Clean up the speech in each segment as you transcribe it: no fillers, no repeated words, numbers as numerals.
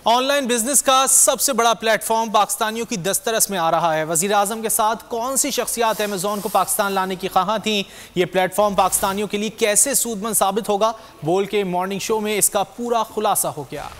Online business का सबसे बड़ा प्लेटफॉर्म पाकिस्तानियों की दस्तरस में आ रहा है। वजीर आजम के साथ कौन सी शख्सियात अमेजॉन को पाकिस्तान लाने की ख्वाह थी? ये प्लेटफॉर्म पाकिस्तानियों के लिए कैसे सूदमंद साबित होगा? बोल के मॉर्निंग शो में इसका पूरा खुलासा हो गया।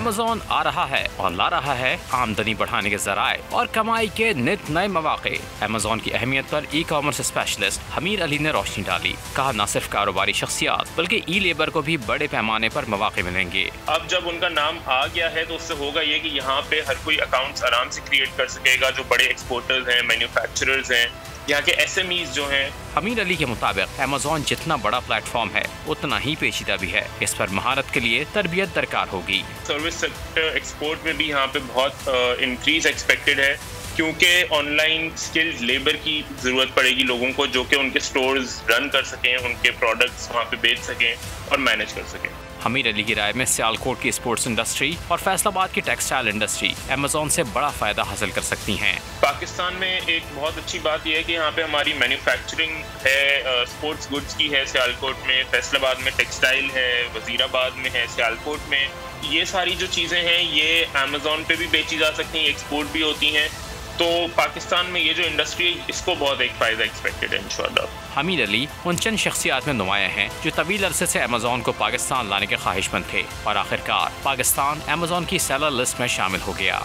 अमेज़ॉन आ रहा है और ला रहा है आमदनी बढ़ाने के जराए और कमाई के नित नए मौके। अमेज़ॉन की अहमियत पर e commerce specialist Hamir Ali ने रोशनी डाली। कहा न सिर्फ कारोबारी शख्सियात बल्कि ई लेबर को भी बड़े पैमाने पर मौके मिलेंगे। अब जब उनका नाम आ गया है तो उससे होगा ये कि यहाँ पे हर कोई अकाउंट्स आराम से क्रिएट कर सकेगा। जो बड़े एक्सपोर्टर्स हैं, मैन्युफैक्चरर्स हैं, यहाँ के SMEs जो हैं। हमीर अली के मुताबिक अमेज़ॉन जितना बड़ा प्लेटफॉर्म है उतना ही पेचीदा भी है। इस पर महारत के लिए तरबियत दरकार होगी। सर्विस सेक्टर एक्सपोर्ट में भी यहाँ पे बहुत इंक्रीज एक्सपेक्टेड है, क्योंकि ऑनलाइन स्किल्ड लेबर की ज़रूरत पड़ेगी लोगों को, जो कि उनके स्टोर्स रन कर सकें, उनके प्रोडक्ट्स वहाँ पे बेच सकें और मैनेज कर सकें। हमीर अली की राय में सियालकोट की स्पोर्ट्स इंडस्ट्री और फैसलाबाद की टेक्सटाइल इंडस्ट्री अमेज़ॉन से बड़ा फायदा हासिल कर सकती हैं। पाकिस्तान में एक बहुत अच्छी बात यह है कि यहाँ पे हमारी मैन्युफैक्चरिंग है, स्पोर्ट्स गुड्स की है सियालकोट में, फैसलाबाद में टेक्सटाइल है, वजीराबाद में है, सियालकोट में। ये सारी जो चीज़ें हैं ये अमेज़ॉन पे भी बेची जा सकती हैं, एक्सपोर्ट भी होती हैं। तो पाकिस्तान में ये जो इंडस्ट्री है इसको बहुत एक फ़ायदा एक्सपेक्टेड है इंशाल्लाह। हमीर अली उन चंद शख्सियात में नुमाया हैं जो तवील अरसे से अमेज़ॉन को पाकिस्तान लाने के ख्वाहिशमंद थे और आखिरकार पाकिस्तान अमेज़ॉन की सेलर लिस्ट में शामिल हो गया।